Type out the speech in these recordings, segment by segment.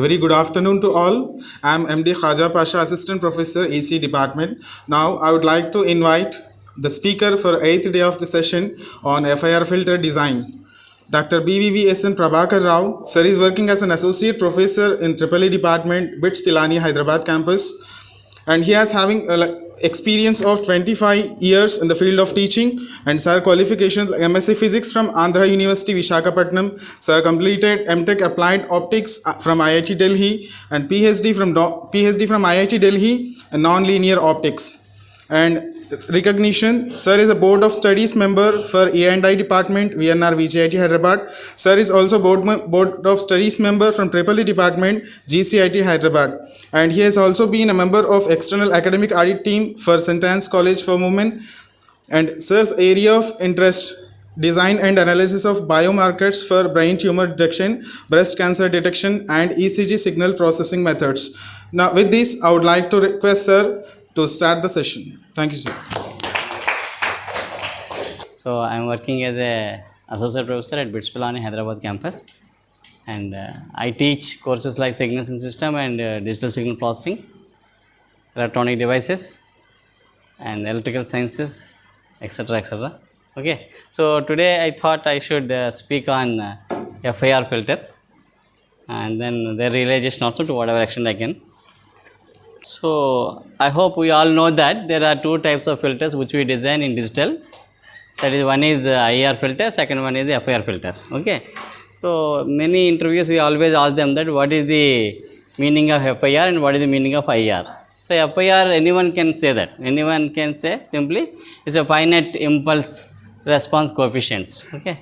very good afternoon to all. I am MD Khaja Pasha, Assistant Professor, EC Department. Now, I would like to invite the speaker for 8th day of the session on FIR filter design. Dr. BVVSN Prabhakar Rao, sir is working as an Associate Professor in EEE Department, BITS Pilani, Hyderabad campus. And he has having experience of 25 years in the field of teaching, and sir qualifications MSc Physics from Andhra University, Visakhapatnam. Sir completed MTech Applied Optics from IIT Delhi and PhD from IIT Delhi and Non-Linear Optics. And recognition, sir is a Board of Studies member for A&I Department, VNR VJIT Hyderabad. Sir is also Board of Studies member from EEE Department, GCIT Hyderabad. And he has also been a member of External Academic Audit Team for St. Anne's College for Women. And sir's area of interest, design and analysis of biomarkers for brain tumor detection, breast cancer detection, and ECG signal processing methods. Now, with this, I would like to request sir to start the session. Thank you, sir. So, I am working as a Associate Professor at BITS Pilani, Hyderabad campus. And I teach courses like Signal System and Digital Signal Processing, Electronic Devices, and Electrical Sciences, etc. etc. Okay. So, today I thought I should speak on FIR filters and then their realization also to whatever extent I can. So, I hope we all know that there are two types of filters which we design in digital. That is, one is IR filter, second one is FIR filter. Okay. So, many interviews we always ask them that what is the meaning of FIR and what is the meaning of IR. So, FIR anyone can say that. Anyone can say simply it's a finite impulse response coefficients. Okay.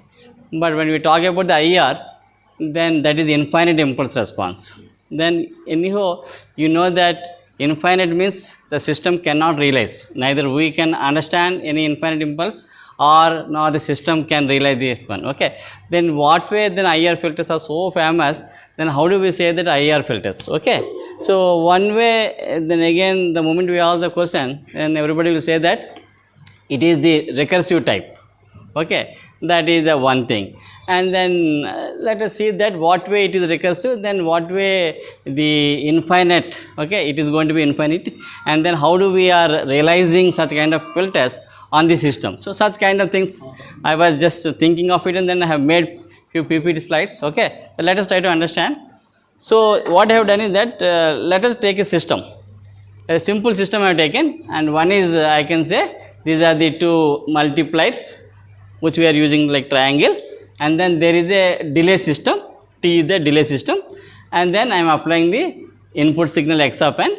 But when we talk about the IR, then that is infinite impulse response. Then anyhow, you know that infinite means the system cannot realize. Neither we can understand any infinite impulse or now the system can realize this one. Okay. Then what way then IR filters are so famous, then how do we say that IR filters? Okay. So one way, then again the moment we ask the question, then everybody will say that it is the recursive type. Okay. That is the one thing. And then let us see that what way it is recursive, then what way the infinite, okay, it is going to be infinite, and then how do we are realizing such kind of filters on the system. So such kind of things I was just thinking of it, and then I have made few PPT slides. Okay, so let us try to understand. So what I have done is that let us take a system, a simple system I have taken, and one is I can say these are the two multipliers which we are using like triangle. And then there is a delay system, T is the delay system, and then I am applying the input signal x of n,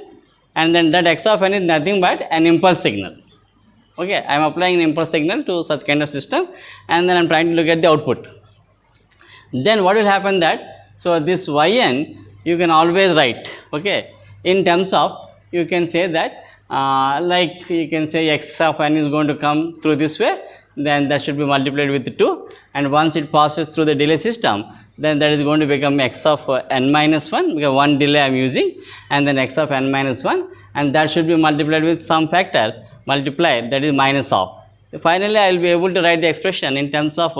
and then that x of n is nothing but an impulse signal. Okay, I am applying an impulse signal to such kind of system, and then I am trying to look at the output. Then what will happen that, so this yn you can always write, okay, in terms of, you can say that like you can say x of n is going to come through this way, then that should be multiplied with 2, and once it passes through the delay system, then that is going to become x of n minus 1, because one delay I am using, and then x of n minus 1, and that should be multiplied with some factor multiplied, that is minus of. Finally, I will be able to write the expression in terms of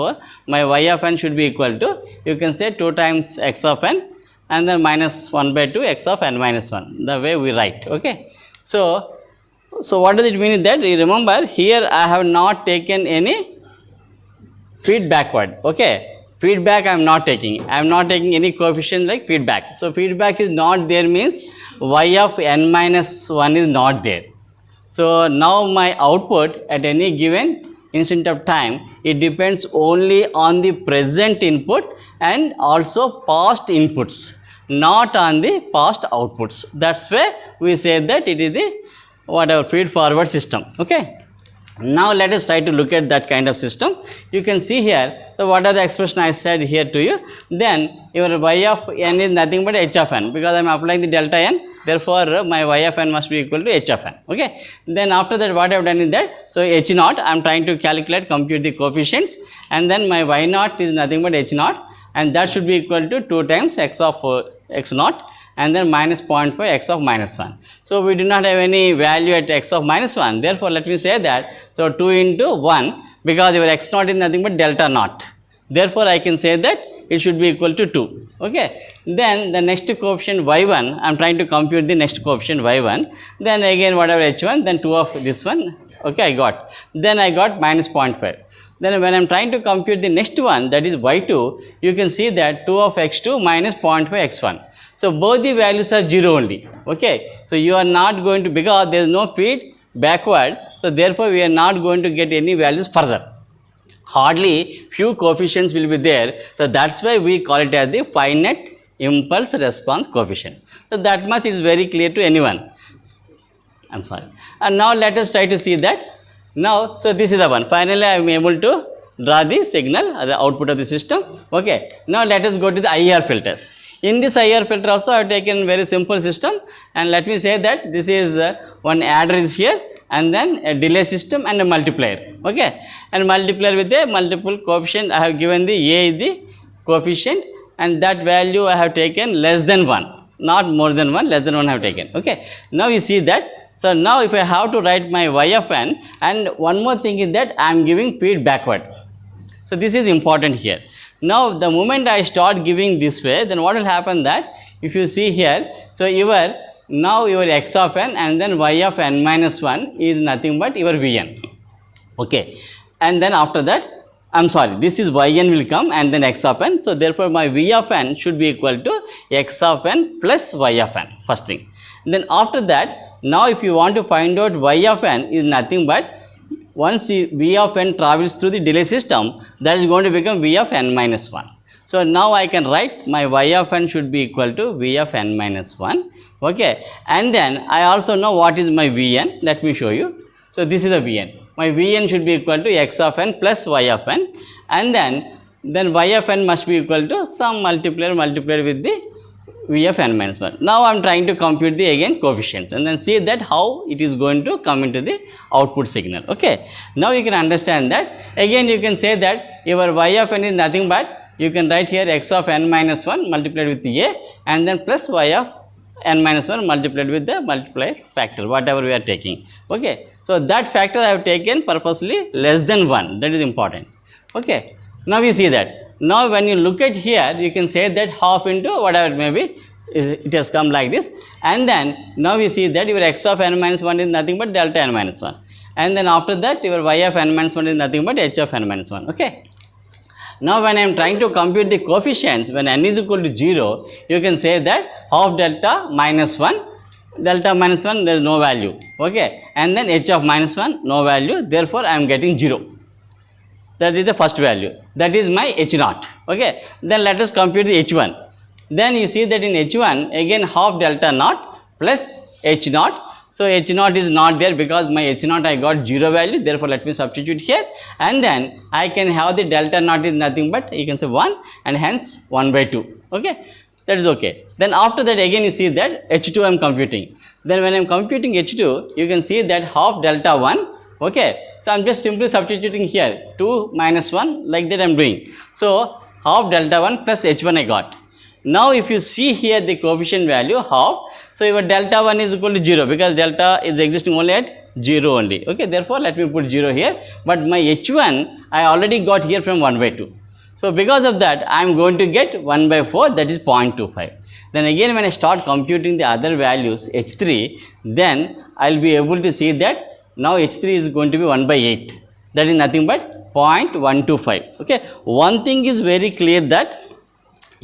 my y of n should be equal to, you can say 2 times x of n, and then minus 1 by 2 x of n minus 1, the way we write. Okay. So what does it mean that, remember here I have not taken any feed backward. Okay, feedback I am not taking. I am not taking any coefficient like feedback. So feedback is not there means y of n minus 1 is not there. So now my output at any given instant of time, it depends only on the present input and also past inputs, not on the past outputs. That's why we say that it is the whatever feed forward system. Okay. Now let us try to look at that kind of system. You can see here, so what are the expression I said here to you. Then your y of n is nothing but h of n, because I am applying the delta n, therefore my y of n must be equal to h of n. Okay. Then after that what I have done is that, so h naught I am trying to calculate, compute the coefficients, and then my y naught is nothing but h naught, and that should be equal to 2 times x of x naught, and then minus 0.5 x of minus 1. So we do not have any value at x of minus 1, therefore let me say that, so 2 into 1, because your x naught is nothing but delta naught, therefore I can say that it should be equal to 2. Okay. Then the next coefficient y1, I am trying to compute the next coefficient y1. Then again whatever h1, then 2 of this one. Okay, I got. Then I got minus 0.5. Then when I am trying to compute the next one, that is y2, you can see that 2 of x2 minus 0.5 x1. So both the values are 0 only. Okay. So you are not going to, because there is no feed backward, so therefore we are not going to get any values further. Hardly few coefficients will be there. So that's why we call it as the finite impulse response coefficient. So that much is very clear to anyone. I'm sorry. And now let us try to see that. Now, so this is the one. Finally, I am able to draw the signal as the output of the system. Okay. Now let us go to the IR filters. In this IR filter also I have taken very simple system, and let me say that this is one adder is here, and then a delay system and a multiplier. Okay. And multiplier with a multiple coefficient. I have given the A is the coefficient, and that value I have taken less than 1, not more than 1, less than 1 I have taken. Okay. Now you see that. So now if I have to write my y of n, and one more thing is that I am giving feed backward. So this is important here. Now the moment I start giving this way, then what will happen that if you see here, so now your x of n and then y of n minus 1 is nothing but your vn. Okay. And then after that, I'm sorry, this is yn will come and then x of n. So therefore my v of n should be equal to x of n plus y of n, first thing. Then after that, now if you want to find out y of n is nothing but once v of n travels through the delay system, that is going to become v of n minus 1. So now I can write my y of n should be equal to v of n minus 1. Okay. And then I also know what is my vn. Let me show you. So this is the vn. My vn should be equal to x of n plus y of n, and then y of n must be equal to some multiplier with the v of n minus 1. Now I am trying to compute the again coefficients, and then see that how it is going to come into the output signal. Okay. Now you can understand that. Again you can say that your y of n is nothing but, you can write here x of n minus 1 multiplied with the a, and then plus y of n minus 1 multiplied with the multiplier factor, whatever we are taking. Okay. So that factor I have taken purposely less than 1. That is important. Okay. Now you see that. Now when you look at here, you can say that half into whatever it may be, it has come like this, and then now you see that your x of n minus 1 is nothing but delta n minus 1, and then after that your y of n minus 1 is nothing but h of n minus 1. Okay. Now when I am trying to compute the coefficients, when n is equal to 0, you can say that half delta minus 1, delta minus 1 there is no value. Okay. And then h of minus 1 no value, therefore I am getting 0. That is the first value. That is my h0. Okay. Then let us compute the h1. Then you see that in h1 again half delta naught plus h0. So h0 is not there because my h0 I got 0 value. Therefore let me substitute here, and then I can have the delta naught is nothing but, you can say 1, and hence 1 by 2. Okay. That is okay. Then after that again you see that h2 I am computing. Then when I am computing h2, you can see that half delta 1. Okay. So I am just simply substituting here 2 minus 1, like that I am doing. So half delta 1 plus h1 I got. Now if you see here the coefficient value half, so your delta 1 is equal to 0 because delta is existing only at 0 only. Okay. Therefore let me put 0 here, but my h1 I already got here from 1 by 2. So because of that I am going to get 1 by 4, that is 0.25. Then again when I start computing the other values h3, then I will be able to see that now h3 is going to be 1 by 8. That is nothing but 0.125. Okay. One thing is very clear that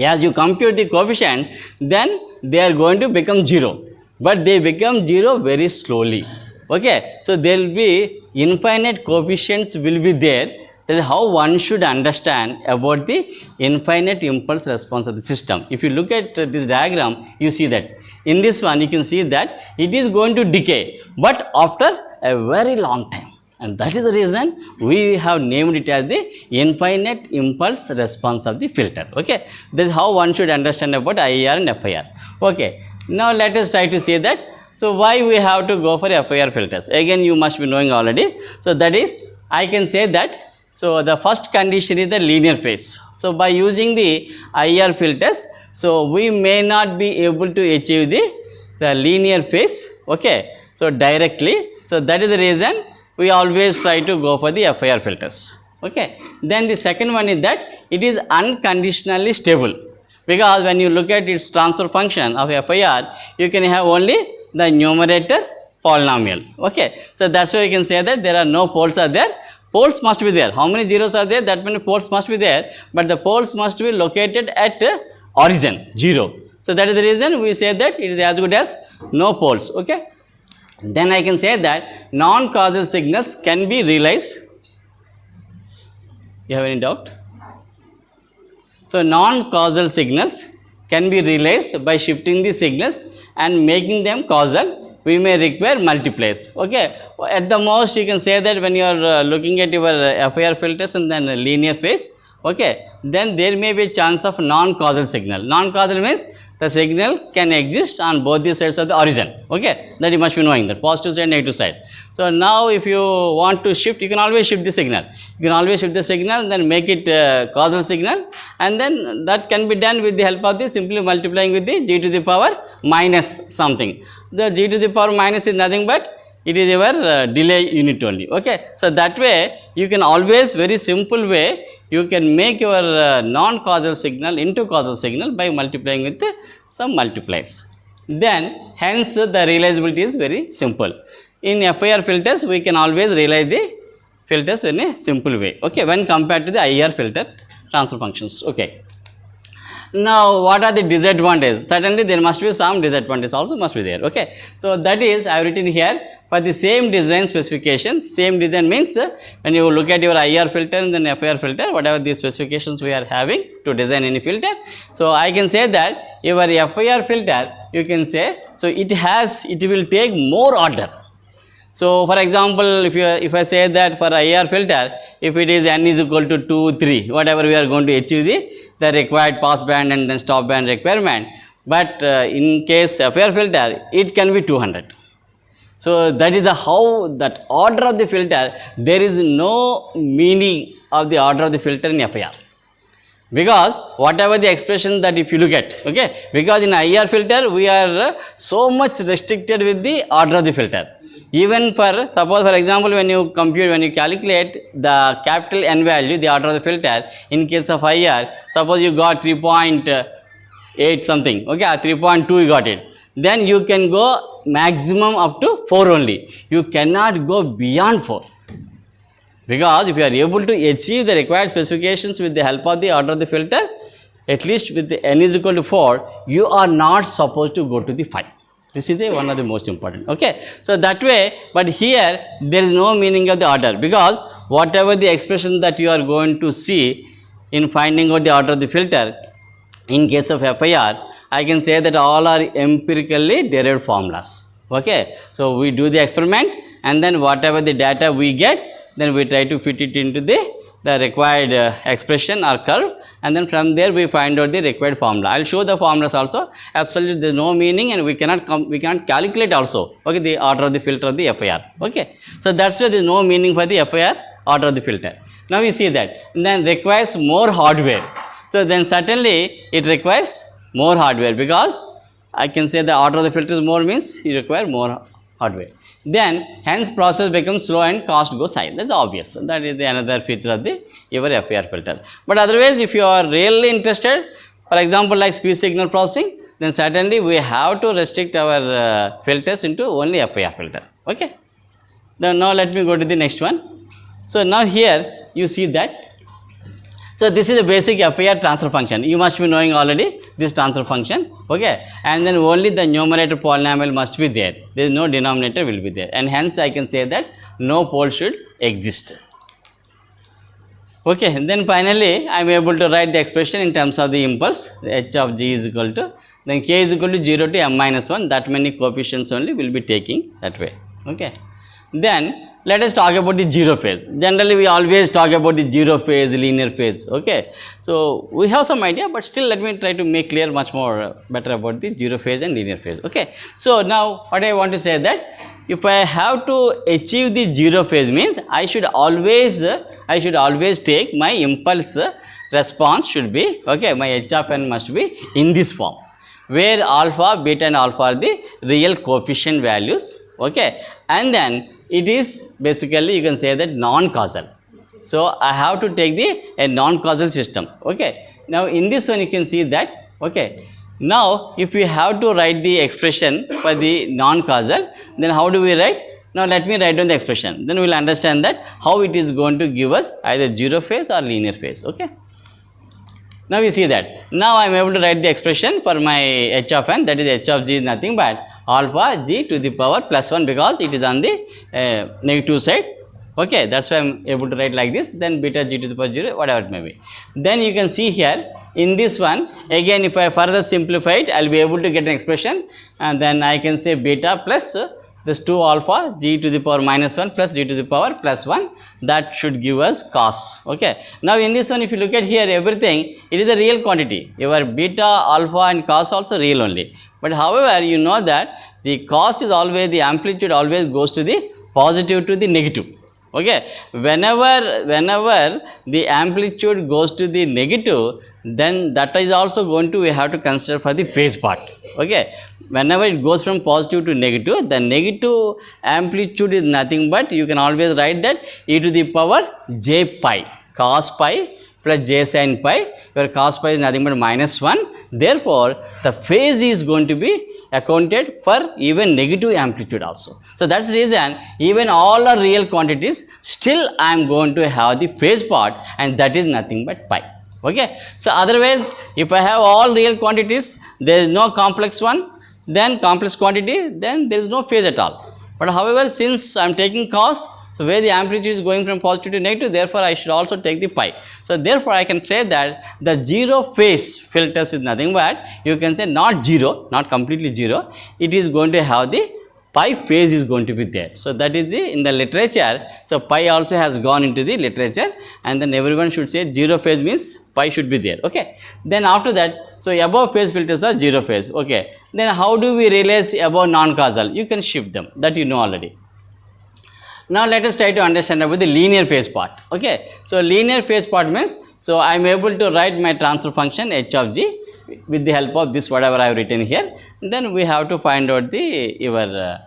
as you compute the coefficient, then they are going to become 0, but they become 0 very slowly. Okay. So there will be infinite coefficients will be there. That is how one should understand about the infinite impulse response of the system. If you look at this diagram, you see that in this one you can see that it is going to decay, but after a very long time, and that is the reason we have named it as the infinite impulse response of the filter. Okay. That is how one should understand about IIR and FIR. Okay. Now let us try to say that. So why we have to go for FIR filters? Again you must be knowing already. So that is, I can say that, so the first condition is the linear phase. So by using the IR filters, so we may not be able to achieve the linear phase. Okay. So directly. So that is the reason we always try to go for the FIR filters. Okay. Then the second one is that it is unconditionally stable, because when you look at its transfer function of FIR, you can have only the numerator polynomial. Okay. So that's why you can say that there are no poles are there. Poles must be there. How many zeros are there? That many poles must be there, but the poles must be located at origin 0. So that is the reason we say that it is as good as no poles. Okay. Then I can say that non-causal signals can be realized. You have any doubt? So non-causal signals can be realized by shifting the signals and making them causal. We may require multipliers. Okay. At the most, you can say that when you are looking at your FIR filters and then linear phase, okay, then there may be a chance of non-causal signal. Non-causal means the signal can exist on both the sides of the origin. Okay, that you must be knowing, that positive side, negative side. So now if you want to shift, you can always shift the signal. You can always shift the signal, then make it causal signal, and then that can be done with the help of the simply multiplying with the g to the power minus something. The g to the power minus is nothing but it is your delay unit only. Okay, so that way you can always, very simple way, you can make your non-causal signal into causal signal by multiplying with some multipliers. Then hence the realizability is very simple. In FIR filters, we can always realize the filters in a simple way. Okay, when compared to the IR filter transfer functions. Okay. Now, what are the disadvantages? Certainly, there must be some disadvantages also must be there. Okay. So, that is I have written here for the same design specification. Same design means when you look at your IR filter and then FIR filter, whatever the specifications we are having to design any filter. So, I can say that your FIR filter, you can say, so it will take more order. So, for example, if I say that for IR filter, if it is n is equal to 2, 3, whatever we are going to achieve the required pass band and then stop band requirement, but in case FIR filter, it can be 200. So, that is the how that order of the filter, there is no meaning of the order of the filter in FIR. Because whatever the expression that if you look at, okay, because in IR filter, we are so much restricted with the order of the filter. Even for, suppose for example, when you calculate the capital N value, the order of the filter, in case of IR, suppose you got 3.8 something, okay, 3.2 you got it. Then you can go maximum up to 4 only. You cannot go beyond 4. Because if you are able to achieve the required specifications with the help of the order of the filter, at least with the N is equal to 4, you are not supposed to go to the 5. This is one of the most important. Okay. So, that way, but here there is no meaning of the order, because whatever the expression that you are going to see in finding out the order of the filter, in case of FIR, I can say that all are empirically derived formulas. Okay. So, we do the experiment and then whatever the data we get, then we try to fit it into the required expression or curve, and then from there we find out the required formula. I will show the formulas also. Absolutely there is no meaning, and we cannot calculate also, okay, the order of the filter of the FIR. Okay. So, that is why there is no meaning for the FIR order of the filter. Now, we see that then requires more hardware. So, then certainly it requires more hardware, because I can say the order of the filter is more means you require more hardware. Then hence process becomes slow and cost goes high. That is obvious. That is another feature of your FIR filter. But otherwise, if you are really interested, for example, like speech signal processing, then certainly we have to restrict our filters into only FIR filter. Okay. Then now let me go to the next one. So, now here you see that. So, this is the basic FIR transfer function. You must be knowing already this transfer function, okay, and then only the numerator polynomial must be there. There is no denominator will be there, and hence I can say that no pole should exist. Okay, and then finally I am able to write the expression in terms of the impulse. H of g is equal to, then k is equal to 0 to m minus 1. That many coefficients only will be taking that way. Okay, then let us talk about the zero phase. Generally, we always talk about the zero phase, linear phase. Okay. So, we have some idea, but still let me try to make clear much more better about the zero phase and linear phase. Okay. So, now what I want to say that if I have to achieve the zero phase means I should always take my impulse response should be, okay, my h of n must be in this form, where alpha, beta and alpha are the real coefficient values. Okay. And then it is basically you can say that non-causal. So I have to take a non-causal system. Okay. Now in this one you can see that. Okay. Now if we have to write the expression for the non-causal, then how do we write? Now let me write down the expression. Then we will understand that how it is going to give us either zero phase or linear phase. Okay. Now we see that. Now I am able to write the expression for my h of n, that is h of g is nothing but alpha g to the power plus 1, because it is on the negative side. Okay, that's why I am able to write like this. Then beta g to the power 0, whatever it may be. Then you can see here in this one, again if I further simplify it, I will be able to get an expression, and then I can say beta plus this 2 alpha g to the power minus 1 plus g to the power plus 1, that should give us cos. Okay. Now in this one, if you look at here, everything, it is a real quantity. Your beta, alpha and cos also real only. But however, you know that the cos is always, the amplitude always goes to the positive to the negative. Okay. Whenever the amplitude goes to the negative, then that is also going to, we have to consider for the phase part. Okay. Whenever it goes from positive to negative, the negative amplitude is nothing but, you can always write that e to the power j pi, cos pi plus j sin pi, where cos pi is nothing but minus 1. Therefore, the phase is going to be accounted for even negative amplitude also. So that's the reason, even all are real quantities, still I am going to have the phase part, and that is nothing but pi. Okay. So otherwise, if I have all real quantities, there is no complex one, then complex quantity, then there is no phase at all. But however, since I am taking cos, so where the amplitude is going from positive to negative, therefore I should also take the pi. So therefore I can say that the zero phase filters is nothing but, you can say not zero, not completely zero, it is going to have the pi phase is going to be there. So that is the, in the literature, so pi also has gone into the literature, and then everyone should say zero phase means pi should be there. Okay. Then after that, so above phase filters are zero phase. Okay. Then how do we realize above non-causal? You can shift them, that you know already. Now let us try to understand about the linear phase part. Okay. So linear phase part means, so I am able to write my transfer function h of g with the help of this whatever I have written here. Then we have to find out the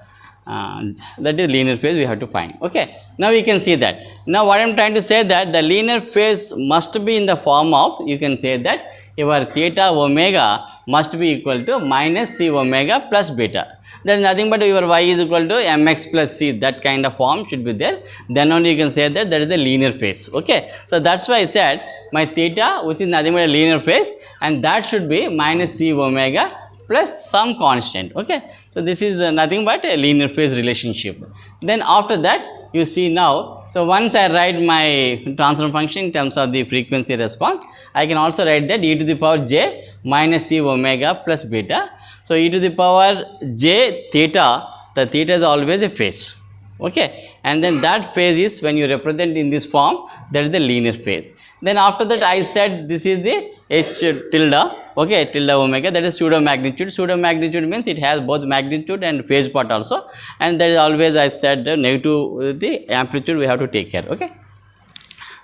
that is linear phase we have to find. Okay. Now we can see that. Now what I am trying to say that the linear phase must be in the form of, you can say that your theta omega must be equal to minus c omega plus beta. There is nothing but your y is equal to mx plus c, that kind of form should be there. Then only you can say that that is the linear phase. Okay. So that's why I said my theta, which is nothing but a linear phase, and that should be minus c omega plus some constant. Okay. So this is nothing but a linear phase relationship. Then after that, you see now, so once I write my transfer function in terms of the frequency response, I can also write that e to the power j minus c omega plus beta. So e to the power j theta, the theta is always a phase. Okay. And then that phase is, when you represent in this form, that is the linear phase. Then after that I said this is the h tilde, okay, tilde omega, that is pseudo magnitude. Pseudo magnitude means it has both magnitude and phase part also, and that is always, I said, negative the amplitude we have to take care. Okay.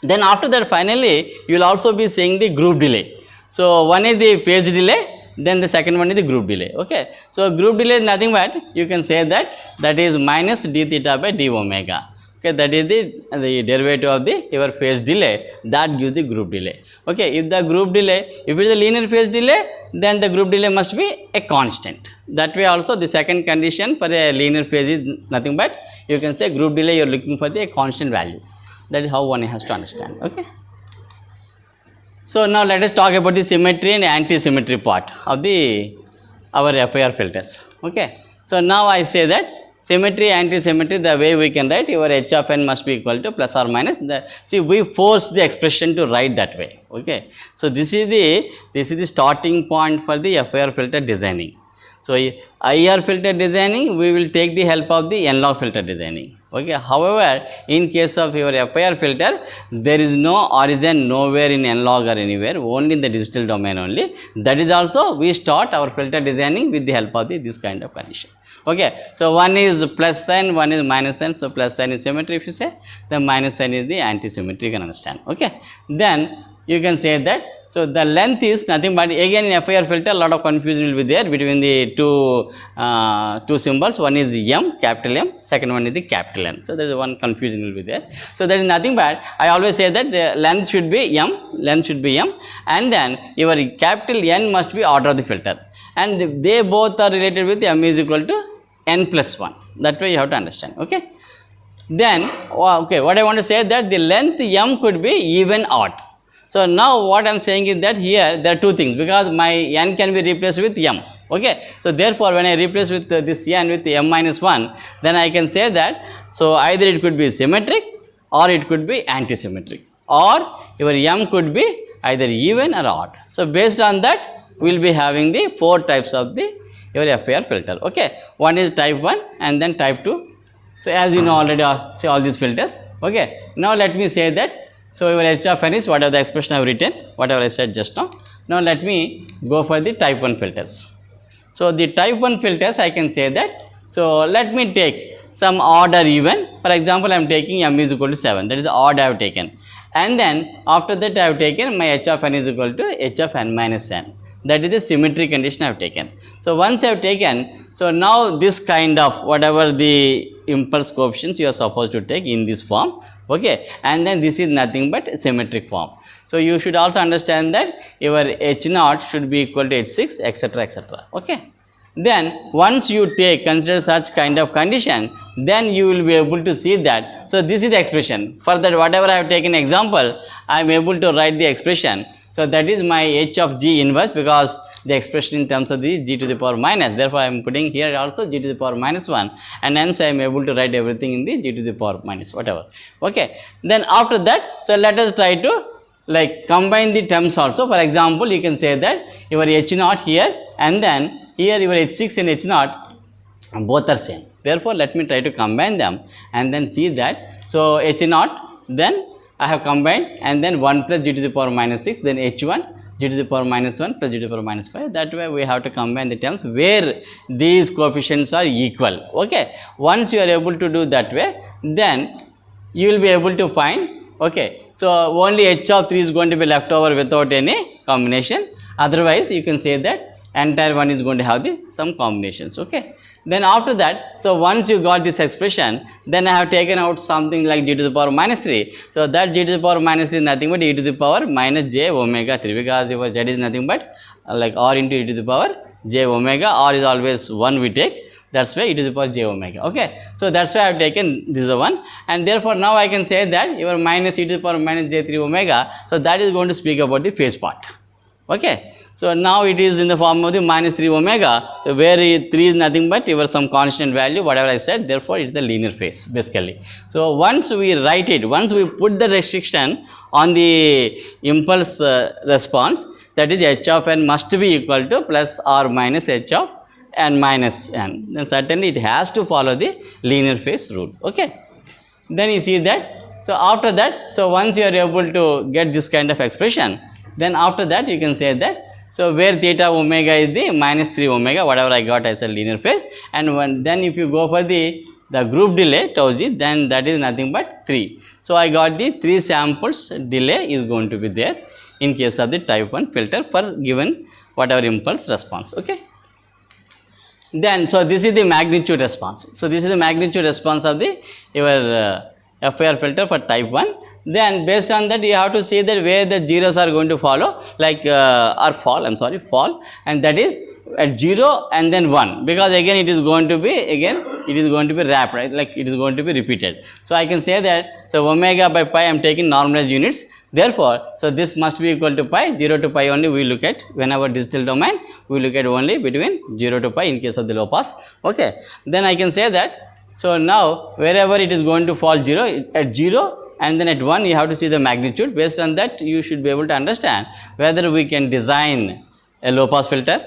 Then after that, finally you will also be seeing the group delay. So one is the phase delay, then the second one is the group delay. Okay. So group delay is nothing but, you can say that that is minus d theta by d omega. Okay, that is the derivative of the your phase delay, that gives the group delay. Okay, if the group delay, if it is a linear phase delay, then the group delay must be a constant. That way also the second condition for a linear phase is nothing but, you can say group delay you are looking for the constant value. That is how one has to understand. Okay. So now let us talk about the symmetry and anti-symmetry part of our FIR filters. Okay. So now I say that symmetry, anti-symmetry, the way we can write, your h of n must be equal to plus or minus. See, we force the expression to write that way. Okay. So this is the starting point for the FIR filter designing. So IR filter designing, we will take the help of the n-log filter designing. Okay. However, in case of your FIR filter, there is no origin nowhere in n-log or anywhere, only in the digital domain only. That is also, we start our filter designing with the help of this kind of condition. Okay. So one is plus sign, one is minus sign. So plus sign is symmetry, if you say, the minus sign is the anti-symmetry, you can understand. Okay. Then you can say that So the length is nothing but, again in FIR filter, a lot of confusion will be there between the two symbols. One is M, capital M, second one is the capital N. So there is one confusion will be there. So there is nothing but, I always say that the length should be M, and then your capital N must be order of the filter. And they both are related with M is equal to N plus 1. That way you have to understand. Okay. Then, okay, what I want to say is that the length M could be even odd. So now what I am saying is that here there are two things, because my N can be replaced with M. Okay. So therefore when I replace with this N with M minus 1, then I can say that, so either it could be symmetric or it could be antisymmetric, or your M could be either even or odd. So based on that we will be having the 4 types of the your FIR filter. Okay. One is type 1 and then type 2. So as you know already, see all these filters. Okay. Now let me say that, so your H of N is whatever the expression I have written, whatever I said just now. Now let me go for the type 1 filters. So the type 1 filters I can say that, so let me take some odd or even. For example, I am taking M is equal to 7, that is the odd I have taken. And then after that I have taken my H of N is equal to H of N minus N. That is the symmetry condition I have taken. So once I have taken, so now this kind of whatever the impulse coefficients you are supposed to take in this form. Okay, and then this is nothing but symmetric form. So you should also understand that your H0 should be equal to H6, etc., etc. Okay. Then once you consider such kind of condition, then you will be able to see that. So this is the expression. For that whatever I have taken example, I am able to write the expression. So that is my H of G inverse, because the expression in terms of the G to the power minus. Therefore I am putting here also G to the power minus 1, and hence I am able to write everything in the G to the power minus whatever. Okay. Then after that, so let us try to like combine the terms also. For example, you can say that your H0 here, and then here your H6 and H0 both are same. Therefore let me try to combine them and then see that. So H0, then I have combined, and then 1 plus G to the power minus 6, then H1 G to the power minus 1 plus G to the power minus 5. That way we have to combine the terms where these coefficients are equal. Okay. Once you are able to do that way, then you will be able to find. Okay. So only H of 3 is going to be left over without any combination. Otherwise you can say that entire one is going to have some combinations. Okay. Then after that, so once you got this expression, then I have taken out something like G to the power minus 3. So that G to the power minus 3 is nothing but e to the power minus j omega 3, because your z is nothing but like r into e to the power j omega. R is always 1 we take, that's why e to the power j omega. Okay. So that's why I have taken this is the one, and therefore now I can say that your minus e to the power minus j 3 omega, so that is going to speak about the phase part. Okay. So now it is in the form of the minus 3 omega, so where 3 is nothing but your some constant value, whatever I said, therefore it is the linear phase basically. So once we write it, once we put the restriction on the impulse response, that is H of n must be equal to plus or minus H of n minus n, then certainly it has to follow the linear phase rule. Okay. Then you see that, so after that, so once you are able to get this kind of expression, then after that you can say that, so where theta omega is the minus 3 omega, whatever I got as a linear phase, and then if you go for the group delay tau g, then that is nothing but 3. So I got the 3 samples delay is going to be there in case of the type 1 filter for given whatever impulse response. Okay. Then so this is the magnitude response. So this is the magnitude response of the your FIR filter for type 1. Then based on that you have to see that where the zeros are going to follow, like or fall, and that is at 0 and then 1, because again it is going to be wrapped, right, like it is going to be repeated. So I can say that, so omega by pi I am taking normalized units, therefore so this must be equal to pi. 0 to pi only we look at whenever digital domain, we look at only between 0 to pi in case of the low pass. Okay. Then I can say that, so now wherever it is going to fall 0, at 0 and then at 1 you have to see the magnitude. Based on that you should be able to understand whether we can design a low pass filter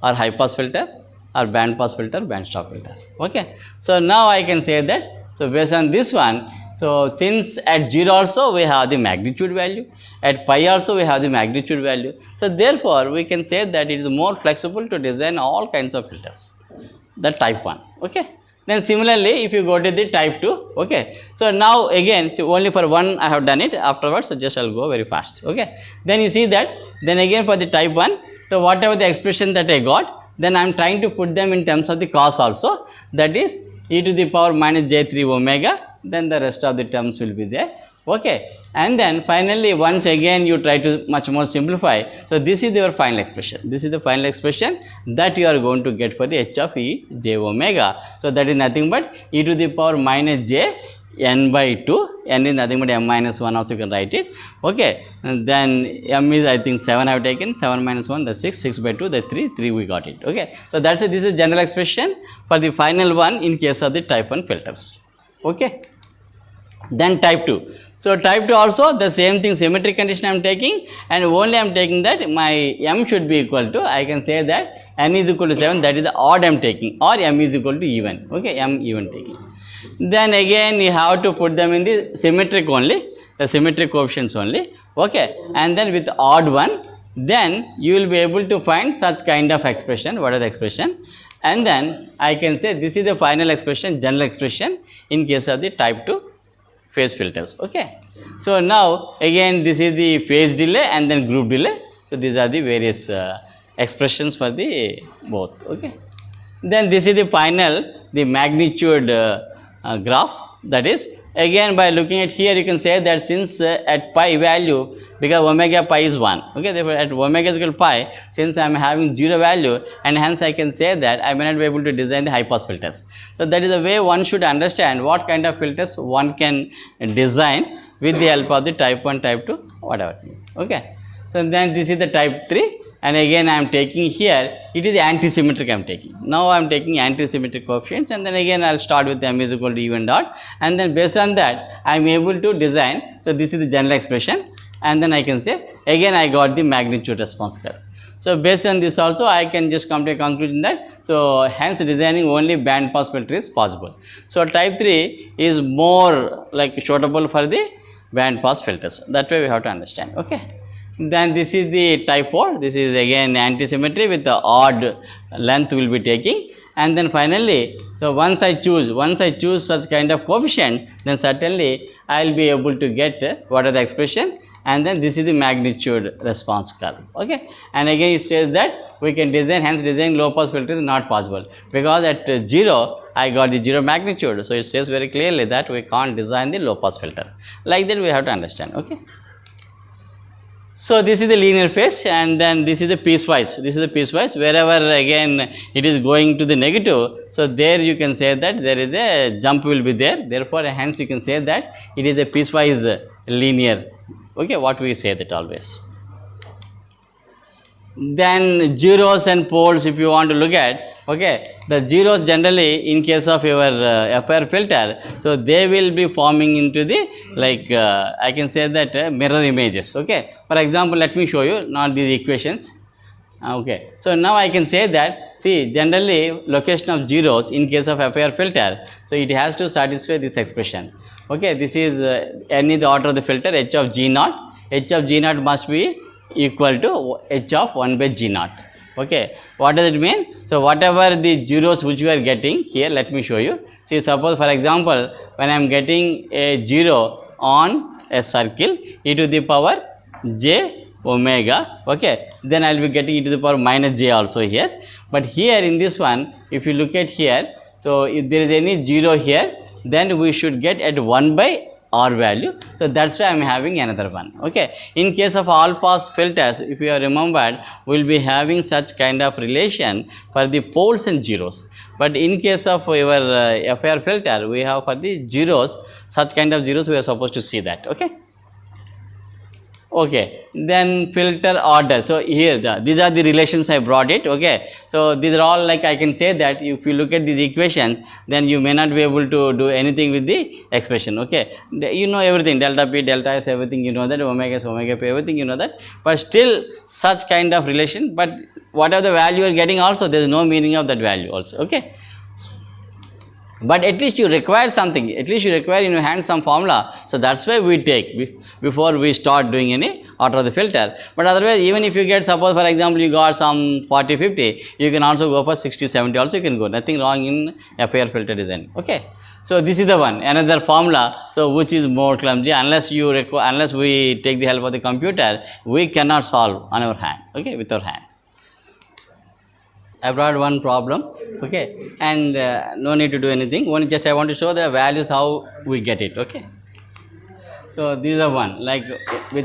or high pass filter or band pass filter, band stop filter. Okay. So now I can say that, so based on this one, so since at 0 also we have the magnitude value, at pi also we have the magnitude value, so therefore we can say that it is more flexible to design all kinds of filters, the type 1. Okay. Then similarly, if you go to the type 2, okay. So now again, so only for one I have done it, afterwards so just I will go very fast, okay. Then you see that, then again for the type 1, so whatever the expression that I got, then I am trying to put them in terms of the cos also, that is e to the power minus j3 omega, then the rest of the terms will be there, okay. And then finally once again you try to much more simplify, so this is your final expression, this is the final expression that you are going to get for the h of e j omega. So that is nothing but e to the power minus j n by 2, n is nothing but m minus 1 also you can write it, okay. And then m is I think 7 I have taken, 7 minus 1 the 6, 6 by 2 the 3, 3 we got it, okay. So that's it, this is general expression for the final one in case of the type 1 filters, okay. Then type 2. So type 2 also the same thing, symmetric condition I am taking, and only I am taking that my m should be equal to, I can say that n is equal to 7, that is the odd I am taking, or m is equal to even, okay, m even taking. Then again you have to put them in the symmetric only, the symmetric coefficients only, okay. And then with odd one, then you will be able to find such kind of expression, what is the expression, and then I can say this is the final expression, general expression in case of the type 2 phase filters, okay. So now again this is the phase delay and then group delay, so these are the various expressions for the both, okay. Then this is the final, the magnitude graph, that is again by looking at here you can say that since at pi value, because omega pi is 1, okay, therefore at omega is equal to pi, since I am having 0 value, and hence I can say that I may not be able to design the high pass filters. So that is the way one should understand what kind of filters one can design with the help of the type 1, type 2, whatever, okay. So then this is the type 3, and again I am taking here, it is antisymmetric I am taking. Now I am taking antisymmetric coefficients, and then again I will start with m is equal to even dot, and then based on that I am able to design, so this is the general expression, and then I can say again I got the magnitude response curve. So based on this also I can just come to a conclusion that, so hence designing only band pass filter is possible. So type 3 is more like suitable for the band pass filters, that way we have to understand, okay. Then this is the type 4, this is again antisymmetry with the odd length will be taking, and then finally, so once I choose such kind of coefficient, then certainly I will be able to get what are the expression, and then this is the magnitude response curve, okay. And again it says that we can design, hence designing low pass filter is not possible, because at 0 I got the 0 magnitude, so it says very clearly that we can't design the low pass filter, like that we have to understand, okay. So this is the linear phase, and then this is the piecewise, wherever again it is going to the negative, so there you can say that there is a jump will be there, therefore hence you can say that it is a piecewise linear, okay, what we say that always. Then zeros and poles if you want to look at, okay, the zeros generally in case of your FIR filter, so they will be forming into the like I can say that mirror images, okay. For example, let me show you not these equations, okay. So now I can say that, see, generally location of zeros in case of FIR filter, so it has to satisfy this expression, okay. This is n is the order of the filter, h of g naught, h of g naught must be equal to h of 1 by g naught, okay. What does it mean? So whatever the zeros which we are getting here, let me show you. See, suppose for example when I am getting a 0 on a circle e to the power j omega, okay, then I will be getting e to the power minus j also here, but here in this one if you look at here, so if there is any 0 here, then we should get at 1 by r value, so that's why I am having another one, okay. In case of all pass filters, if you have remembered, we will be having such kind of relation for the poles and zeros, but in case of your FIR filter, we have for the zeros, such kind of zeros we are supposed to see that, okay. Okay, then filter order. So here these are the relations I brought it, okay. So these are all like I can say that if you look at these equations, then you may not be able to do anything with the expression, okay. You know everything, delta p, delta s, everything you know that, omega s, omega p, everything you know that, but still such kind of relation, but whatever the value you are getting also, there is no meaning of that value also, okay. But at least you require something, at least you require in your hand some formula, so that's why we take before we start doing any out of the filter. But otherwise, even if you get, suppose for example, you got some 40, 50, you can also go for 60, 70 also you can go. Nothing wrong in FIR filter design. Okay. So this is the one, another formula, so which is more clumsy. Unless we take the help of the computer, we cannot solve on our hand, okay, with our hand. I brought one problem, okay, and no need to do anything. Only just I want to show the values how we get it, okay. So these are one, like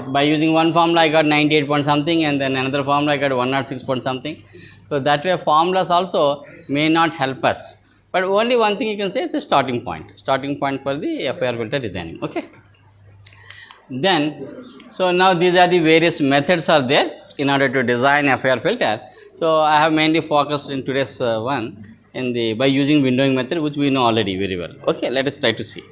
by using one formula I got 98 point something, and then another formula I got 106 point something. So that way formulas also may not help us, but only one thing you can say is a starting point for the FIR filter designing, okay. Then, so now these are the various methods are there in order to design FIR filter. So I have mainly focused in today's one in the by using windowing method, which we know already very well. Okay, let us try to see.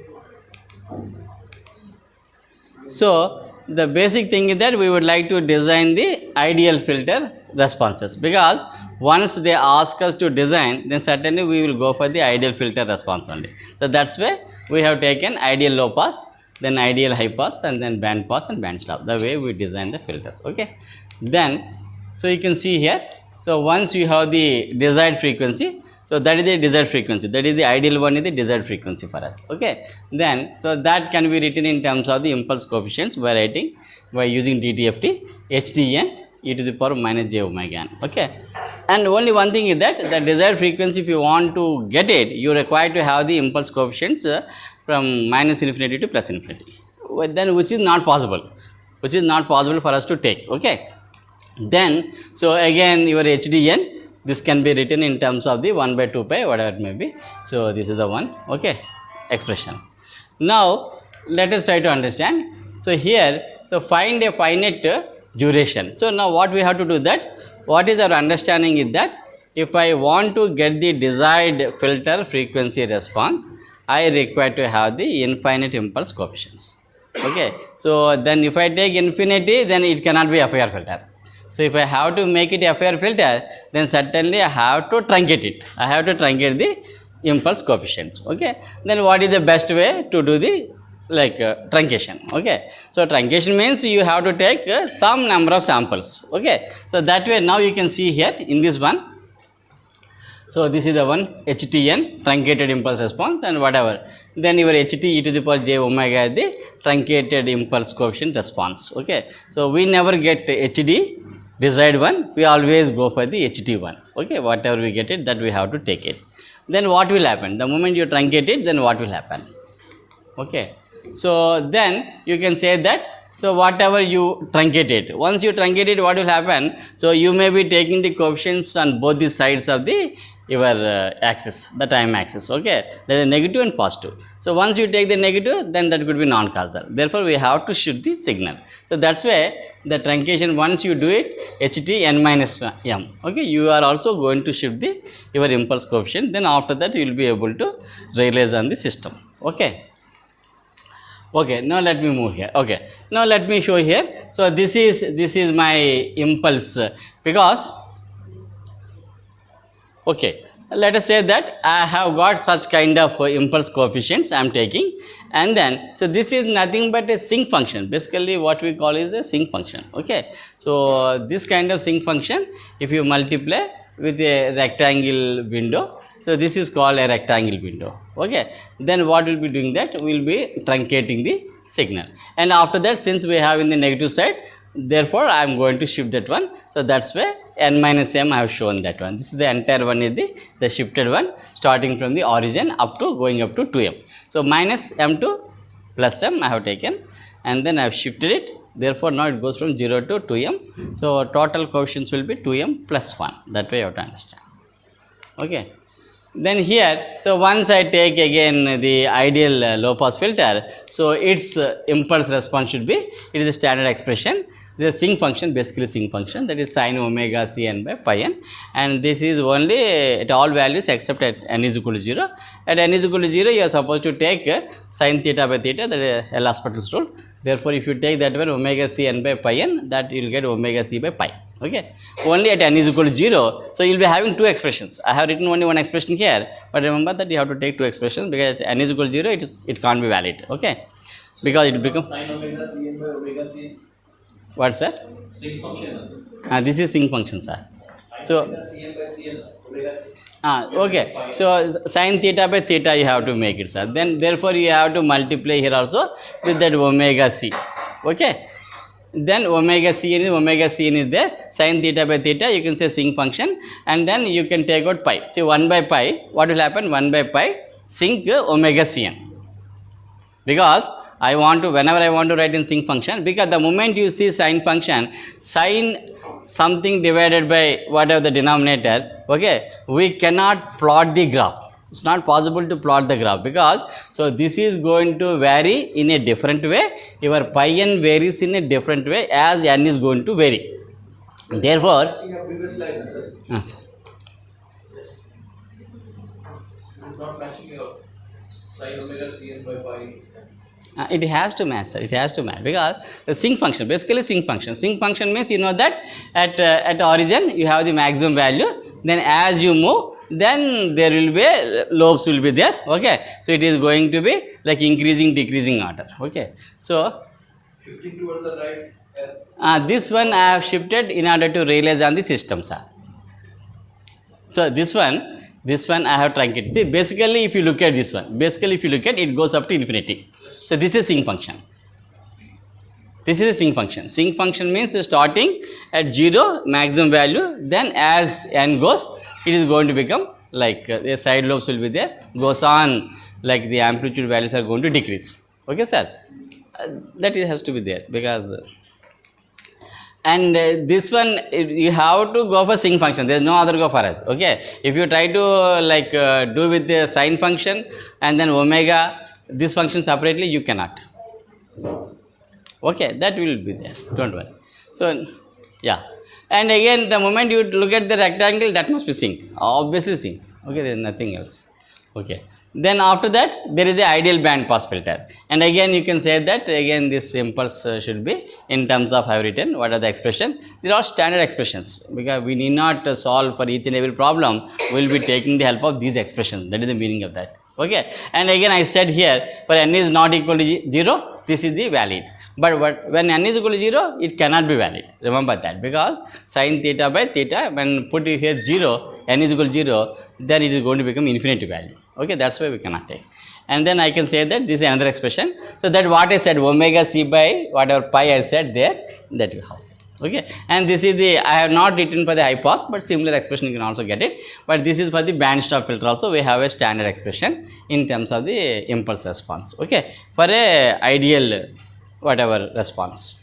So the basic thing is that we would like to design the ideal filter responses, because once they ask us to design, then certainly we will go for the ideal filter response only. So that's why we have taken ideal low pass, then ideal high pass, and then band pass and band stop, the way we design the filters, okay. Then, so you can see here, so once you have the desired frequency, so that is the desired frequency, that is the ideal one is the desired frequency for us, okay. Then, so that can be written in terms of the impulse coefficients by writing, by using DTFT, HDN e to the power minus j omega n, okay. And only one thing is that the desired frequency, if you want to get it, you require to have the impulse coefficients from minus infinity to plus infinity, then which is not possible for us to take, okay. Then, so again your HDN, this can be written in terms of the 1 by 2 pi, whatever it may be. So this is the one, okay, expression. Now let us try to understand. So here, so find a finite duration. So now what we have to do, that what is our understanding is that if I want to get the desired filter frequency response, I require to have the infinite impulse coefficients, okay. So then if I take infinity, then it cannot be a FIR filter. So if I have to make it a FIR filter, then certainly I have to truncate it. I have to truncate the impulse coefficients, okay. Then what is the best way to do the truncation, okay. So truncation means you have to take some number of samples, okay. So that way now you can see here in this one. So this is the one HTN, truncated impulse response, and whatever. Then your HT e to the power j omega is the truncated impulse coefficient response, okay. So we never get HD desired one, we always go for the HT one, okay. Whatever we get it, that we have to take it. Then what will happen? The moment you truncate it, then what will happen? Okay. So then you can say that, so whatever you truncate it, once you truncate it, what will happen? So you may be taking the coefficients on both the sides of the your axis, the time axis, okay. There is negative and positive. So once you take the negative, then that could be non-causal. Therefore, we have to shift the signal. So that's why the truncation, once you do it, HT n minus m, okay, you are also going to shift the your impulse coefficient. Then after that, you will be able to realize on the system, okay. Okay, now let me move here. Okay, now let me show here. So this is my impulse, because okay, let us say that I have got such kind of impulse coefficients I am taking, and then so this is nothing but a sinc function. Basically what we call is a sinc function, okay. So this kind of sinc function, if you multiply with a rectangle window, so this is called a rectangle window, okay. Then what will be doing, that we will be truncating the signal, and after that, since we have in the negative side, therefore I am going to shift that one. So that's why n minus m I have shown that one. This is the entire one, is the shifted one, starting from the origin up to going up to 2m. So minus m to plus m I have taken, and then I have shifted it. Therefore now it goes from 0 to 2m. So total coefficients will be 2m plus 1. That way you have to understand, okay. Then here, so once I take again the ideal low pass filter, so its impulse response should be, it is a standard expression. The sinc function, basically sinc function, that is sine omega c n by pi n, and this is only at all values except at n is equal to 0. At n is equal to 0, you are supposed to take sine theta by theta, that is L'Hospital's rule. Therefore, if you take that one omega c n by pi n, that you will get omega c by pi, okay. Only at n is equal to 0, so you will be having two expressions. I have written only one expression here, but remember that you have to take two expressions, because at n is equal to 0, it can't be valid, okay, because it becomes Sine omega c n by omega c. What, sir? Sync function. This is sync function, sir. So, Cn by Cn, omega C. okay. So, sine theta by theta you have to make it, sir. Then, therefore, you have to multiply here also with that omega c. Okay. Then omega cn is there. Sine theta by theta, you can say sync function, and then you can take out pi. See, 1 by pi, what will happen? 1 by pi sync omega cn. Because I want to, whenever I want to write in sync function, because the moment you see sine function, sine something divided by whatever the denominator, okay, we cannot plot the graph. It's not possible to plot the graph, because so this is going to vary in a different way. Your pi n varies in a different way as n is going to vary. Therefore, Matching a previous slide, sir. sir. Yes. This is not matching your sin omega Cn by pi. It has to match, sir. It has to match, because the sync function, basically sync function. Sync function means you know that at origin you have the maximum value. Then as you move, then there will be lobes will be there. Okay, so it is going to be like increasing, decreasing order. Okay, so Shifting towards the right. this one I have shifted in order to realize on the system, sir. So this one I have truncated. See, basically if you look at this one, it goes up to infinity. So this is sync function. This is a sync function. Sync function means starting at 0 maximum value, then as n goes, it is going to become like the side lobes will be there, goes on like the amplitude values are going to decrease. Okay, sir? That has to be there, because and this one you have to go for sync function. There is no other go for us. Okay, if you try to like do with the sine function and then omega this function separately, you cannot. Okay, that will be there, don't worry. So yeah, and again the moment you look at the rectangle, that must be sync, obviously sync. Okay, there is nothing else. Okay, then after that there is the ideal band pass filter, and again you can say that again this impulse should be in terms of I have written what are the expression. These are standard expressions, because we need not solve for each and every problem. We will be taking the help of these expressions. That is the meaning of that. Okay, and again I said here for n is not equal to 0, this is the valid. But when n is equal to 0, it cannot be valid. Remember that, because sine theta by theta, when put it here 0, n is equal to 0, then it is going to become infinity value. Okay, that's why we cannot take. And then I can say that this is another expression. So that what I said, omega c by whatever pi I said there, that you have said. Okay, and this is the, I have not written for the high pass, but similar expression you can also get it. But this is for the band stop filter also, we have a standard expression in terms of the impulse response. Okay, for a ideal whatever response.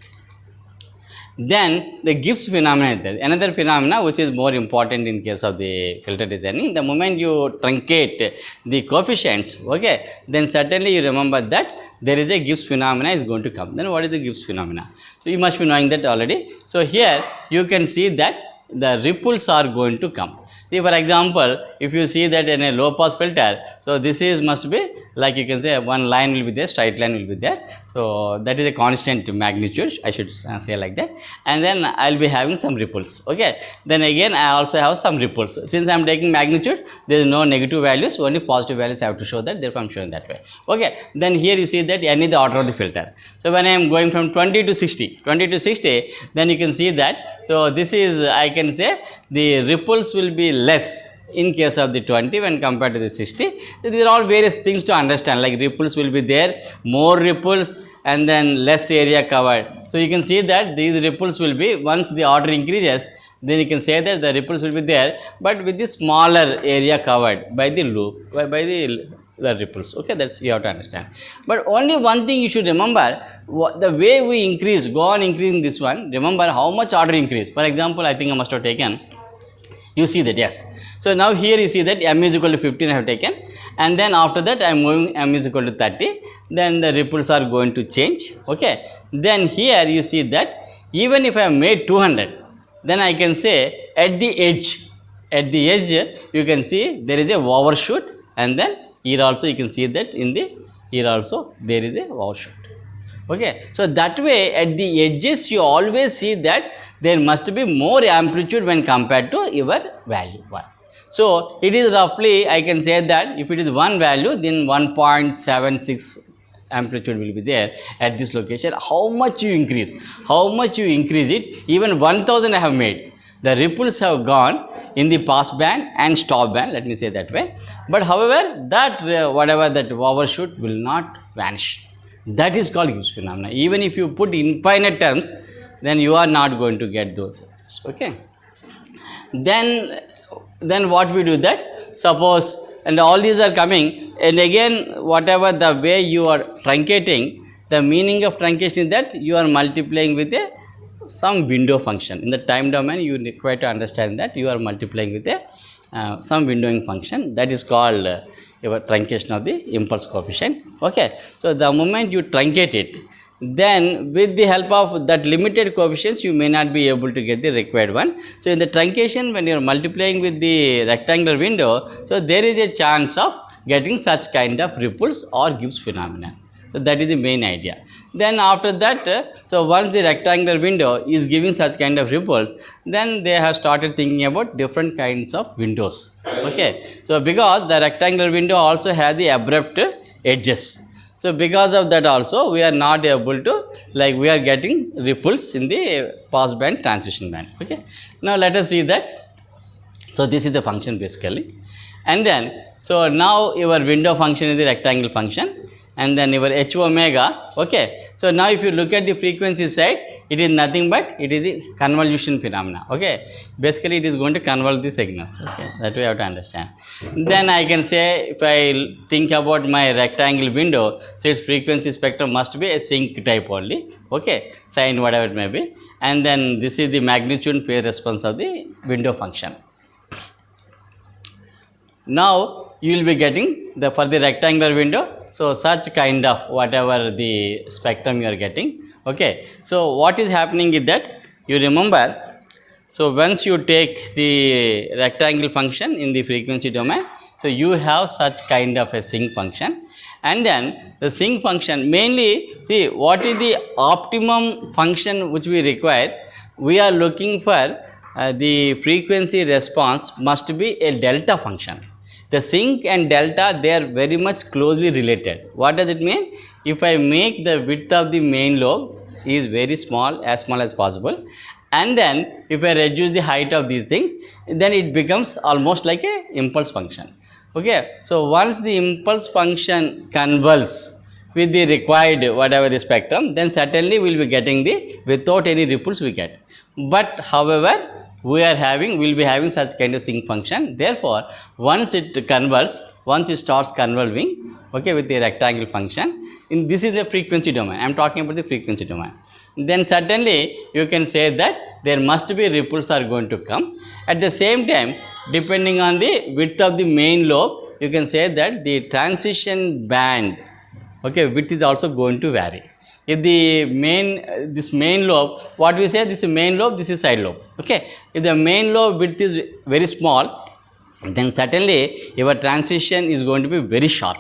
Then the Gibbs phenomena is there. Another phenomena which is more important in case of the filter designing. The moment you truncate the coefficients, okay, then certainly you remember that there is a Gibbs phenomena is going to come. Then what is the Gibbs phenomena? So you must be knowing that already. So here you can see that the ripples are going to come. See, for example, if you see that in a low pass filter, so this is must be like you can say one line will be there, straight line will be there. So that is a constant magnitude, I should say like that. And then I'll be having some ripples. Okay. Then again I also have some ripples. Since I'm taking magnitude, there is no negative values, only positive values I have to show that. Therefore I'm showing that way. Okay. Then here you see that n is the order of the filter. So when I am going from 20 to 60, then you can see that. So this is, I can say the ripples will be less in case of the 20 when compared to the 60. So these are all various things to understand, like ripples will be there, more ripples, and then less area covered. So you can see that these ripples will be, once the order increases, then you can say that the ripples will be there, but with the smaller area covered by the loop, by the ripples. Okay, that's you have to understand. But only one thing you should remember, the way we increase, go on increasing this one, remember how much order increase. For example, I think I must have taken, you see that, yes. So now here you see that m is equal to 15 I have taken, and then after that I am moving m is equal to 30, then the ripples are going to change. Okay, then here you see that even if I have made 200, then I can say at the edge you can see there is a overshoot, and then here also you can see that in the here also there is a overshoot. Okay, so that way at the edges you always see that there must be more amplitude when compared to your value 1. So it is roughly, I can say that if it is one value, then 1.76 amplitude will be there at this location. How much you increase it, even 1000 I have made. The ripples have gone in the pass band and stop band, let me say that way. But however, that whatever that overshoot will not vanish. That is called Gibbs phenomena. Even if you put infinite terms, then you are not going to get those. Okay. Then what we do that? Suppose, and all these are coming, and again, whatever the way you are truncating, the meaning of truncation is that you are multiplying with some window function. In the time domain, you require to understand that you are multiplying with some windowing function. That is called your truncation of the impulse coefficient. Okay. So, the moment you truncate it, then with the help of that limited coefficients, you may not be able to get the required one. So, in the truncation, when you are multiplying with the rectangular window, so there is a chance of getting such kind of ripples or Gibbs phenomenon. So, that is the main idea. Then after that, so once the rectangular window is giving such kind of ripples, then they have started thinking about different kinds of windows. Okay. So, because the rectangular window also has the abrupt edges. So, because of that also we are not able to, like, we are getting ripples in the pass band, transition band. Okay. Now, let us see that. So, this is the function basically. And then, so now your window function is the rectangle function, and then your h omega. Okay. So, now if you look at the frequency side, it is nothing but it is the convolution phenomena. Okay. Basically, it is going to convolve the signals. Okay. That way you have to understand. Then I can say, if I think about my rectangle window, so its frequency spectrum must be a sync type only. Okay. Sine whatever it may be. And then this is the magnitude phase response of the window function. Now, you will be getting the for the rectangular window. So, such kind of whatever the spectrum you are getting. Okay. So, what is happening is that you remember, so once you take the rectangle function in the frequency domain, so you have such kind of a sinc function, and then the sinc function mainly, see what is the optimum function which we require. We are looking for the frequency response must be a delta function. The sinc and delta, they are very much closely related. What does it mean? If I make the width of the main lobe is very small as possible, and then if I reduce the height of these things, then it becomes almost like a impulse function. Okay. So, once the impulse function convolves with the required whatever the spectrum, then certainly we will be getting the without any ripples we get. But however, we will be having such kind of sinc function. Therefore, once it converges, once it starts convolving, okay, with the rectangle function, this is the frequency domain. I am talking about the frequency domain. Then certainly you can say that there must be ripples are going to come. At the same time, depending on the width of the main lobe, you can say that the transition band, okay, width is also going to vary. If the this main lobe, what we say, this is main lobe, this is side lobe. Okay. If the main lobe width is very small, then certainly your transition is going to be very sharp,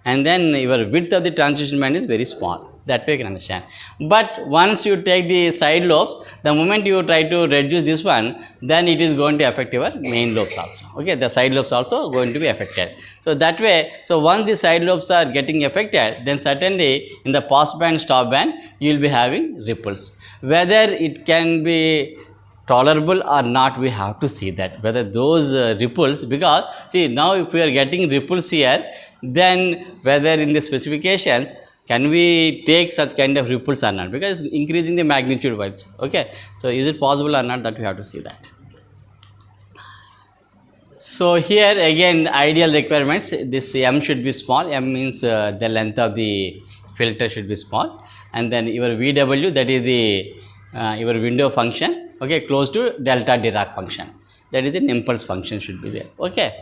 and then your width of the transition band is very small. That way you can understand. But once you take the side lobes, the moment you try to reduce this one, then it is going to affect your main lobes also. Okay, the side lobes also going to be affected. So that way, so once the side lobes are getting affected, then certainly in the pass band, stop band, you will be having ripples. Whether it can be tolerable or not, we have to see that whether those ripples, because see now if we are getting ripples here, then whether in the specifications can we take such kind of ripples or not, because increasing the magnitude wise. Okay. So, is it possible or not, that we have to see that. So, here again ideal requirements, this m should be small, m means the length of the filter should be small, and then your VW, that is the your window function, okay, close to delta Dirac function, that is an impulse function should be there. Okay.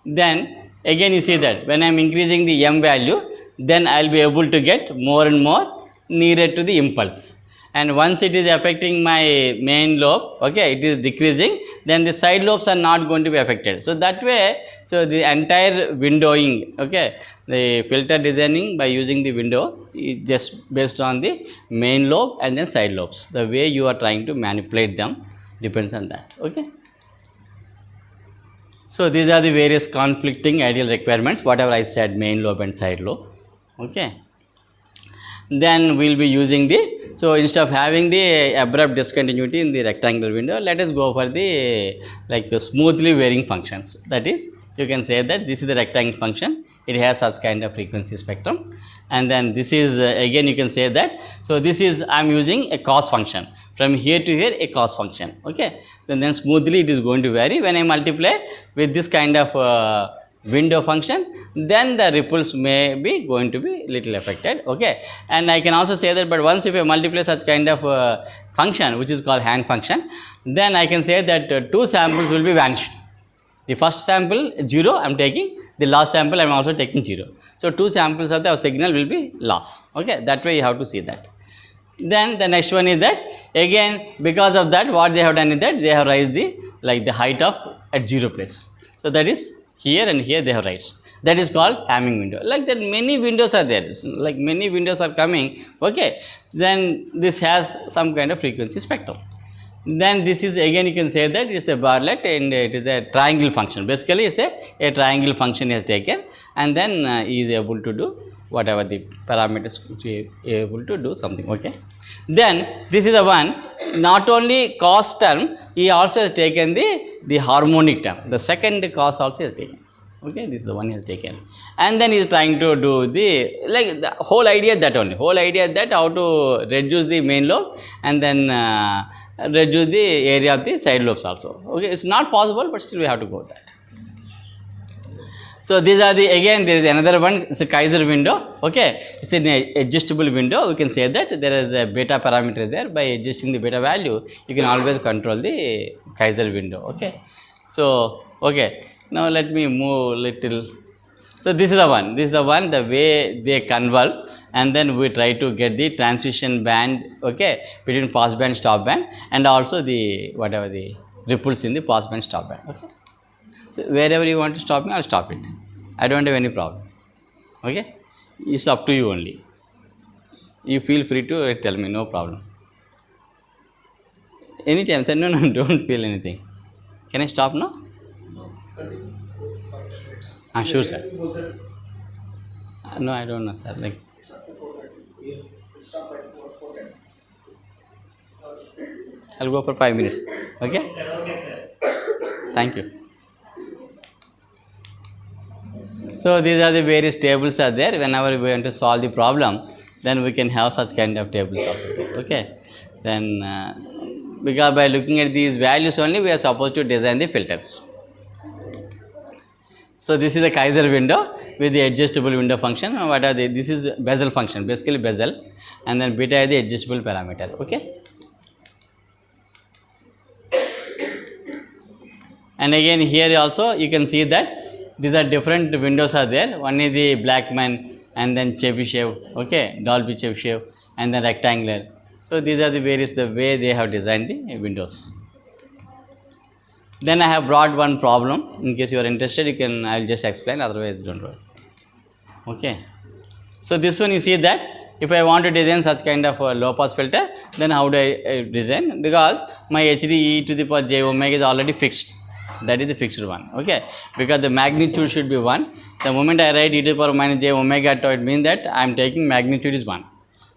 Then again you see that when I am increasing the m value, then I will be able to get more and more nearer to the impulse, and once it is affecting my main lobe, okay, it is decreasing, then the side lobes are not going to be affected. So that way, so the entire windowing, okay, the filter designing by using the window is just based on the main lobe and then side lobes. The way you are trying to manipulate them depends on that. Okay. So these are the various conflicting ideal requirements, whatever I said, main lobe and side lobe. Okay. Then we will be using the, so instead of having the abrupt discontinuity in the rectangular window, let us go for the like the smoothly varying functions. That is, you can say that this is the rectangle function, it has such kind of frequency spectrum, and then this is again you can say that, so this is I am using a cos function, from here to here a cos function. Okay. Then smoothly it is going to vary when I multiply with this kind of window function, then the ripples may be going to be little affected. Okay. And I can also say that, but once if I multiply such kind of function which is called hand function, then I can say that two samples will be vanished. The first sample 0 I am taking, the last sample I am also taking 0. So two samples of the signal will be lost. Okay. That way you have to see that. Then the next one is that, again because of that what they have done is that they have raised the like the height of at 0 place. So that is here and here they have raised. That is called Hamming window. Like that many windows are there, like many windows are coming. Okay. Then this has some kind of frequency spectrum. Then this is again you can say that it is a Bartlett and it is a triangle function. Basically it's a triangle function is taken, and then he is able to do whatever the parameters which he is able to do something. Okay. Then this is the one, not only cos term, he also has taken the harmonic term, the second cos also has taken. Okay, this is the one he has taken, and then he is trying to do the like the whole idea that only, whole idea that how to reduce the main lobe and then reduce the area of the side lobes also. Okay, it's not possible, but still we have to go with that. So these are the, again there is another one, it's a Kaiser window. Okay, it's an adjustable window. We can say that there is a beta parameter there. By adjusting the beta value, you can always control the Kaiser window. Okay. So okay, now let me move little. So this is the one, this is the one, the way they convolve, and then we try to get the transition band, okay, between pass band, stop band, and also the whatever the ripples in the pass band, stop band. Okay. So wherever you want to stop me, I'll stop it. I don't have any problem. Okay? It's up to you only. You feel free to tell me, no problem. Anytime, sir, no, don't feel anything. Can I stop now? Sure, sir. No, I don't know, sir. Like. I'll go for 5 minutes. Okay? Thank you. So these are the various tables are there. Whenever we want to solve the problem, then we can have such kind of tables also. Okay. Then because by looking at these values only, we are supposed to design the filters. So this is the Kaiser window with the adjustable window function. What are they? This is Bezel function, basically Bezel, and then beta is the adjustable parameter. Okay. And again here also you can see that these are different windows are there. One is the Blackman and then Chebyshev, okay, Dolby Chebyshev, and then rectangular. So these are the various, the way they have designed the windows. Then I have brought one problem. In case you are interested, you can, I will just explain, otherwise don't worry. Okay. So this one you see that if I want to design such kind of a low pass filter, then how do I design? Because my HDE to the power j omega is already fixed. That is the fixed one. Okay. Because the magnitude should be 1. The moment I write e to the power minus j omega tau, it means that I am taking magnitude is 1.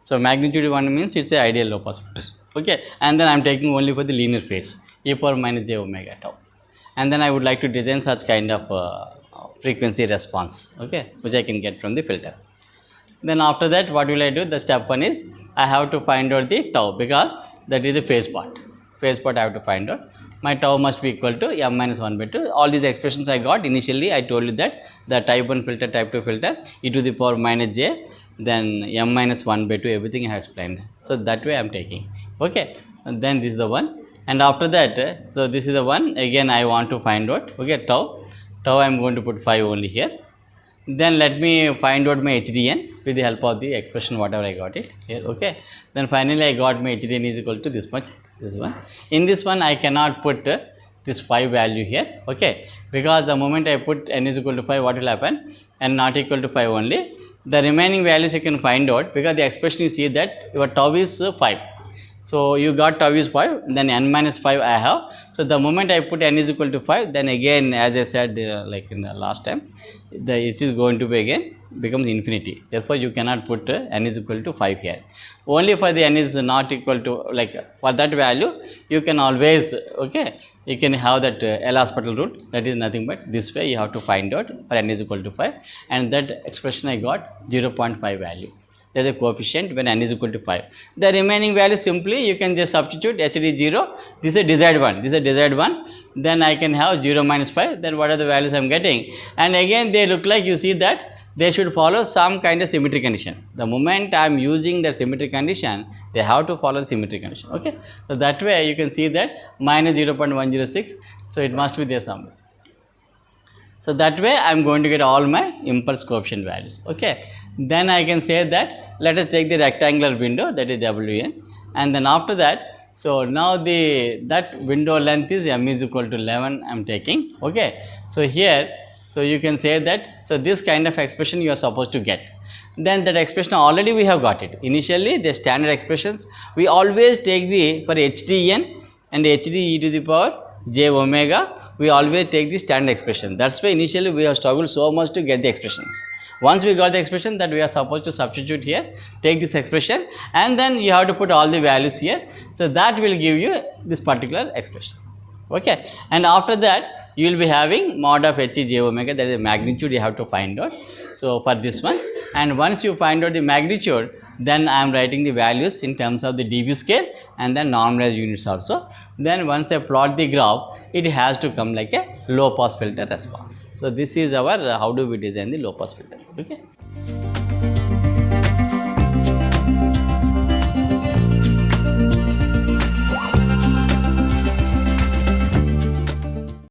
So magnitude 1 means it's the ideal low pass filter. Okay. And then I am taking only for the linear phase, e power minus j omega tau. And then I would like to design such kind of frequency response, okay, which I can get from the filter. Then after that, what will I do? The step 1 is I have to find out the tau, because that is the phase part. Phase part I have to find out. My tau must be equal to m minus 1 by 2. All these expressions I got initially, I told you that the type 1 filter, type 2 filter, e to the power minus j, then m minus 1 by 2, everything I have explained. So that way I am taking. Okay. And then this is the one. And after that, so this is the one, again I want to find out, okay, tau. Tau I am going to put 5 only here. Then let me find out my HDN with the help of the expression whatever I got it here, okay. Then finally I got my HDN is equal to this much, this one. In this one I cannot put this 5 value here, okay, because the moment I put n is equal to 5, what will happen? N not equal to 5 only. The remaining values you can find out, because the expression you see that your tau is 5. So you got tau is 5, then n minus 5 I have. So the moment I put n is equal to 5, then again, as I said like in the last time, it is going to be again becomes infinity. Therefore, you cannot put n is equal to 5 here. Only for the n is not equal to, like for that value, you can always, okay, you can have that L hospital rule, that is nothing but this way you have to find out for n is equal to 5, and that expression I got 0.5 value. There is a coefficient when n is equal to 5. The remaining value simply you can just substitute HD 0, this is a desired one, this is a desired one, then I can have 0 minus 5, then what are the values I am getting, and again they look like, you see that they should follow some kind of symmetry condition. The moment I am using the symmetry condition, they have to follow the symmetry condition, okay. So that way you can see that minus 0.106, so it must be there somewhere. So that way I am going to get all my impulse coefficient values, okay. Then I can say that, let us take the rectangular window, that is WN, and then after that, so now that window length is m is equal to 11 I am taking, okay. So here, so you can say that, so this kind of expression you are supposed to get. Then that expression already we have got it. Initially the standard expressions, we always take the, for HDN and HD e to the power j omega, we always take the standard expression. That's why initially we have struggled so much to get the expressions. Once we got the expression, that we are supposed to substitute here, take this expression, and then you have to put all the values here. So that will give you this particular expression, okay. And after that you will be having mod of h j omega, that is the magnitude you have to find out. So for this one, and once you find out the magnitude, then I am writing the values in terms of the dB scale and then normalized units also. Then once I plot the graph, it has to come like a low pass filter response. So this is our how do we design the low pass filter, okay.